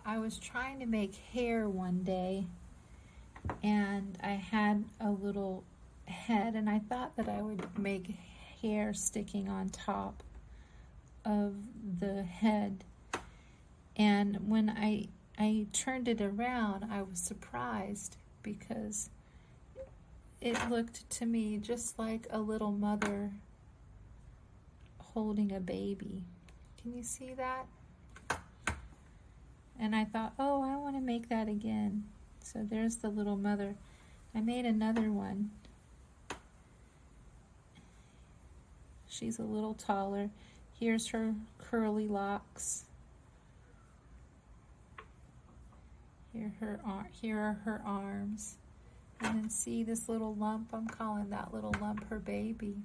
I was trying to make hair one day, and I had a little head, and I thought that I would make hair sticking on top of the head. And when I turned it around, I was surprised because it looked to me just like a little mother holding a baby. Can you see that? And I thought, oh, I want to make that again. So there's the little mother. I made another one. She's a little taller. Here's her curly locks. Here are her arms. And then see this little lump? I'm calling that little lump her baby.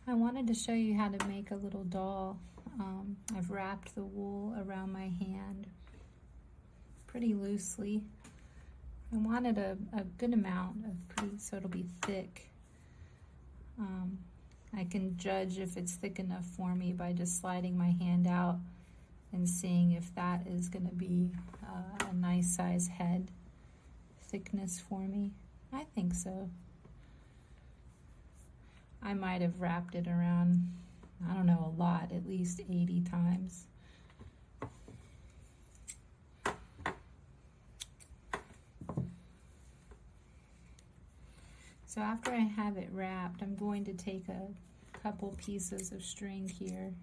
I wanted to show you how to make a little doll. I've wrapped the wool around my hand pretty loosely. I wanted a good amount of so it'll be thick. I can judge if it's thick enough for me by just sliding my hand out and seeing if that is going to be a nice size head thickness for me. I think so. I might have wrapped it around, I don't know, a lot, at least 80 times. So after I have it wrapped, I'm going to take a couple pieces of string here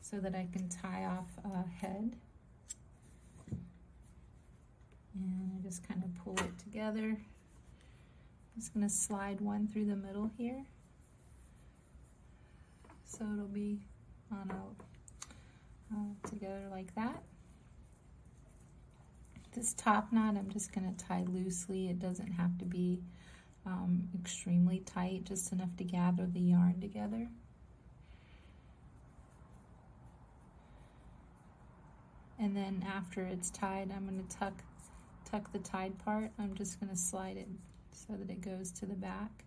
so that I can tie off a head. And I just kind of pull it together. I'm just going to slide one through the middle here. So it'll be on together like that. This top knot I'm just going to tie loosely. It doesn't have to be extremely tight, just enough to gather the yarn together. And then after it's tied, I'm going to tuck the tied part. I'm just going to slide it so that it goes to the back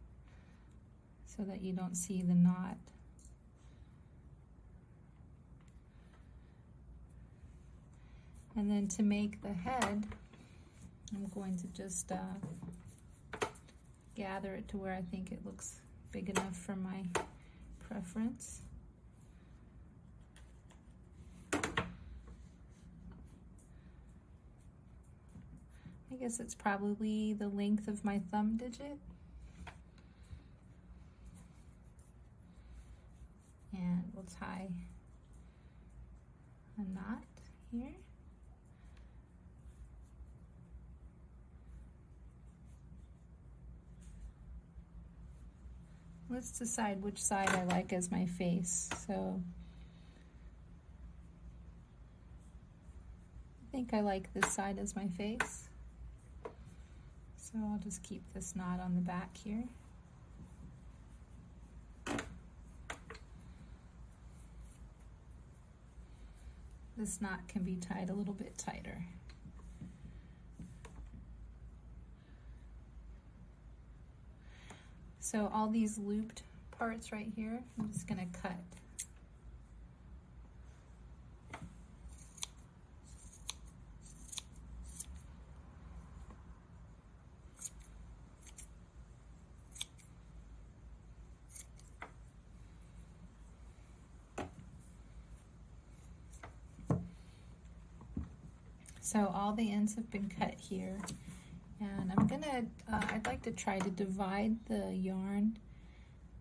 so that you don't see the knot. And then to make the head, I'm going to just gather it to where I think it looks big enough for my preference. I guess it's probably the length of my thumb digit. And we'll tie a knot here. Let's decide which side I like as my face. So I think I like this side as my face. So I'll just keep this knot on the back here. This knot can be tied a little bit tighter. So all these looped parts right here, I'm just going to cut. So all the ends have been cut here. And I'm gonna, I'd like to try to divide the yarn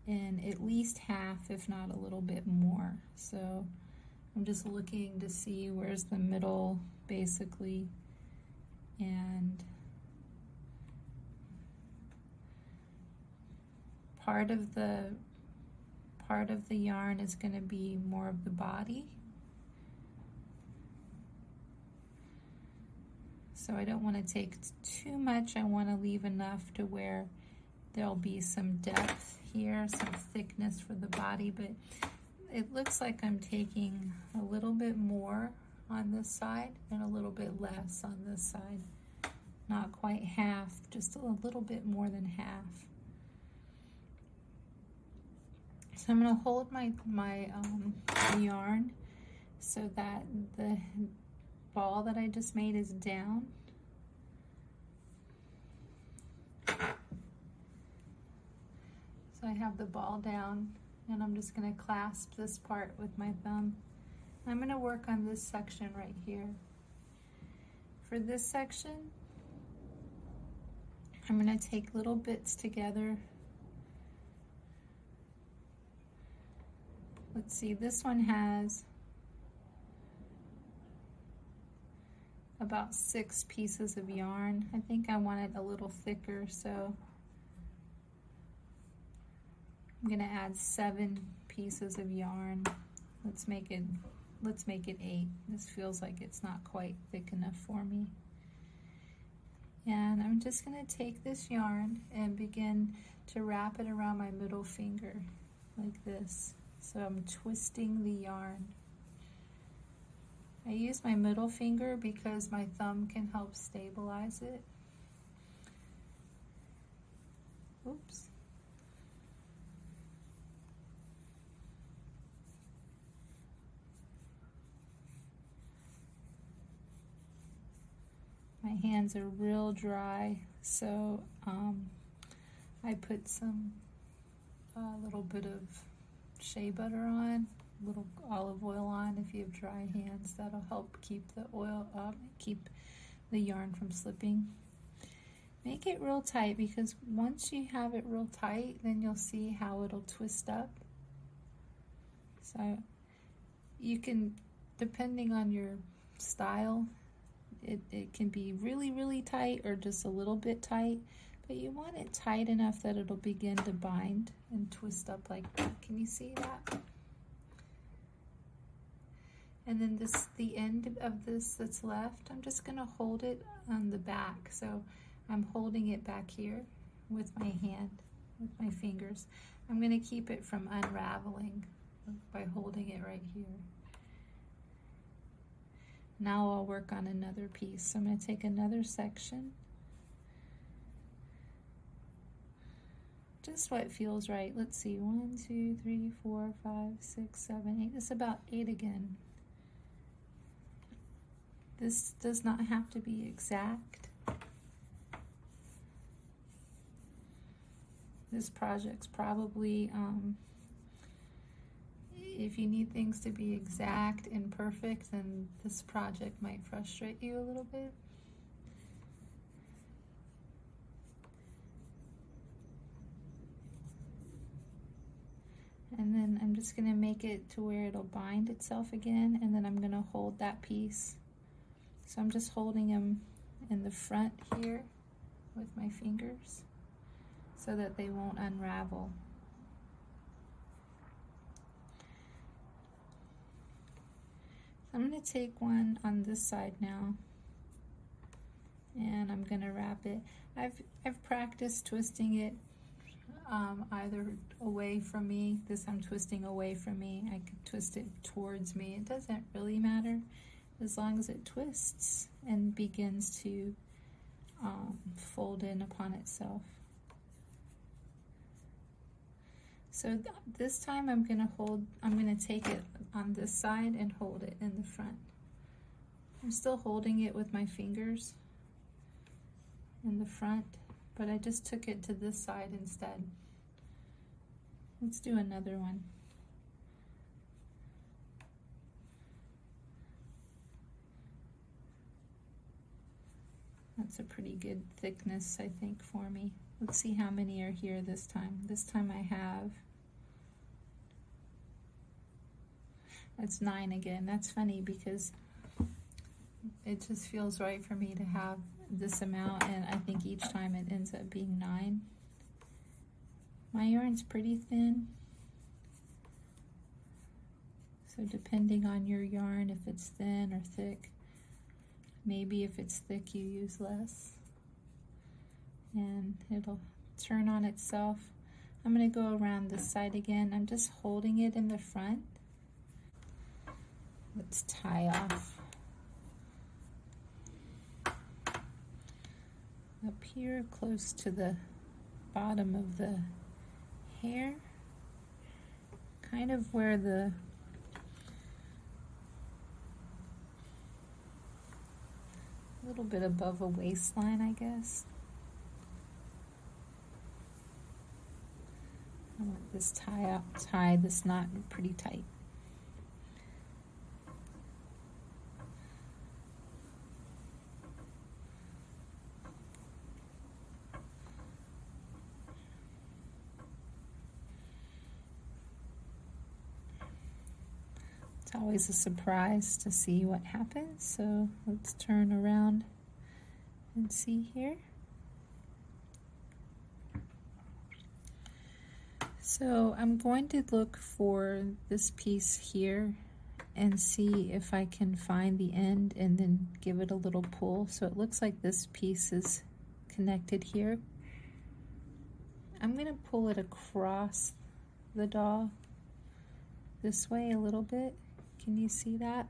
in at least half, if not a little bit more. So I'm just looking to see where's the middle, basically, and part of the yarn is going to be more of the body. So I don't want to take too much. I want to leave enough to where there'll be some depth here, some thickness for the body, but it looks like I'm taking a little bit more on this side and a little bit less on this side. Not quite half, just a little bit more than half. So I'm going to hold my yarn so that the ball that I just made is down. So I have the ball down, and I'm just going to clasp this part with my thumb. I'm going to work on this section right here. For this section, I'm going to take little bits together. Let's see, this one has about 6 pieces of yarn. I think I want it a little thicker, so I'm gonna add 7 pieces of yarn. Let's make it 8. This feels like it's not quite thick enough for me. And I'm just gonna take this yarn and begin to wrap it around my middle finger like this. So I'm twisting the yarn. I use my middle finger because my thumb can help stabilize it. Oops. My hands are real dry, so I put some little bit of shea butter on, a little olive oil on. If you have dry hands, that'll help keep the oil up, keep the yarn from slipping. Make it real tight, because once you have it real tight, then you'll see how it'll twist up. So you can, depending on your style, it can be really, really tight or just a little bit tight, but you want it tight enough that it'll begin to bind and twist up like that. Can you see that? And then the end of this that's left, I'm just gonna hold it on the back. So I'm holding it back here with my hand, with my fingers. I'm gonna keep it from unraveling by holding it right here. Now I'll work on another piece. So I'm going to take another section. Just what feels right. Let's see. 1, 2, 3, 4, 5, 6, 7, 8. It's about 8 again. This does not have to be exact. This project's probably, if you need things to be exact and perfect, then this project might frustrate you a little bit. And then I'm just going to make it to where it'll bind itself again, and then I'm going to hold that piece. So I'm just holding them in the front here with my fingers so that they won't unravel. I'm going to take one on this side now, and I'm going to wrap it. I've practiced twisting it either away from me. This I'm twisting away from me. I could twist it towards me. It doesn't really matter as long as it twists and begins to fold in upon itself. So this time I'm going to take it on this side and hold it in the front. I'm still holding it with my fingers in the front, but I just took it to this side instead. Let's do another one. That's a pretty good thickness, I think, for me. Let's see how many are here this time. This time I have, that's 9 again. That's funny because it just feels right for me to have this amount, and I think each time it ends up being 9. My yarn's pretty thin, so depending on your yarn, if it's thin or thick, maybe if it's thick you use less, and it'll turn on itself. I'm going to go around this side again. I'm just holding it in the front. Let's tie off up here close to the bottom of the hair, kind of where the little bit above a waistline, I guess. I want this tie this knot pretty tight. It's always a surprise to see what happens, so let's turn around and see here. So I'm going to look for this piece here and see if I can find the end and then give it a little pull. So it looks like this piece is connected here. I'm going to pull it across the doll this way a little bit. Can you see that?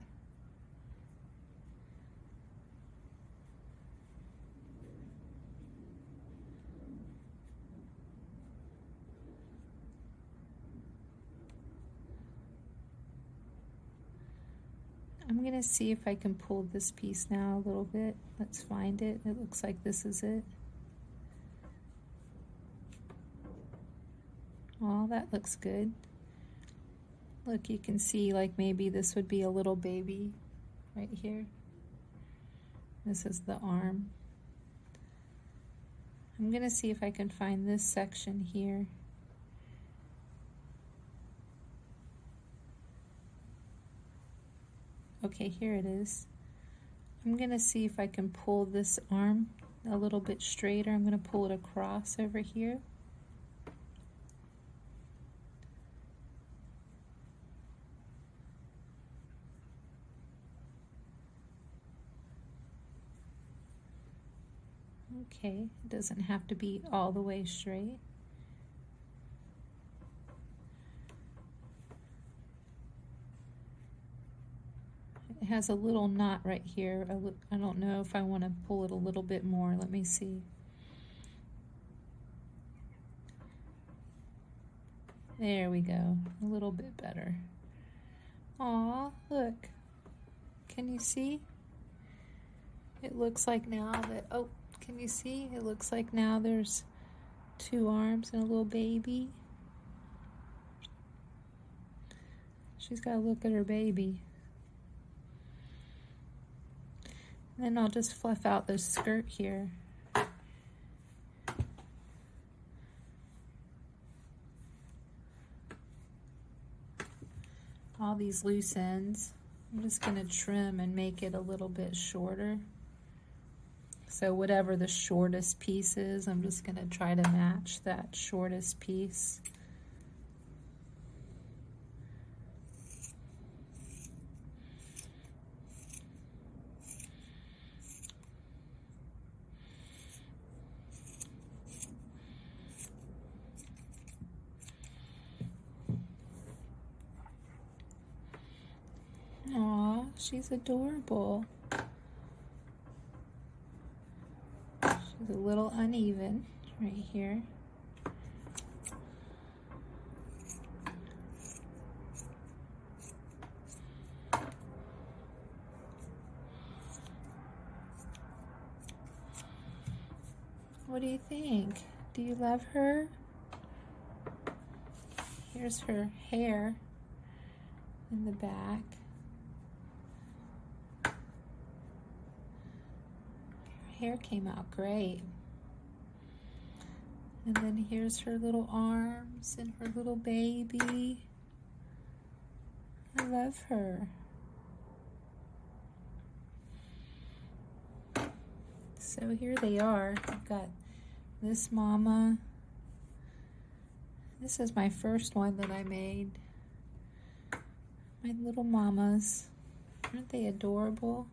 I'm going to see if I can pull this piece now a little bit. Let's find it. It looks like this is it. Oh, that looks good. Look, you can see like maybe this would be a little baby right here. This is the arm. I'm going to see if I can find this section here. Okay, here it is. I'm going to see if I can pull this arm a little bit straighter. I'm going to pull it across over here. Okay, it doesn't have to be all the way straight. It has a little knot right here. I don't know if I want to pull it a little bit more. Let me see. There we go, a little bit better. Aw, look. Can you see? It looks like now that, oh, can you see? It looks like now there's two arms and a little baby. She's got to look at her baby. Then I'll just fluff out the skirt here. All these loose ends, I'm just going to trim and make it a little bit shorter. So whatever the shortest piece is, I'm just going to try to match that shortest piece. Aw, she's adorable. She's a little uneven right here. What do you think? Do you love her? Here's her hair in the back. Hair came out great. And then here's her little arms and her little baby. I love her. So here they are. I've got this mama. This is my first one that I made. My little mamas. Aren't they adorable?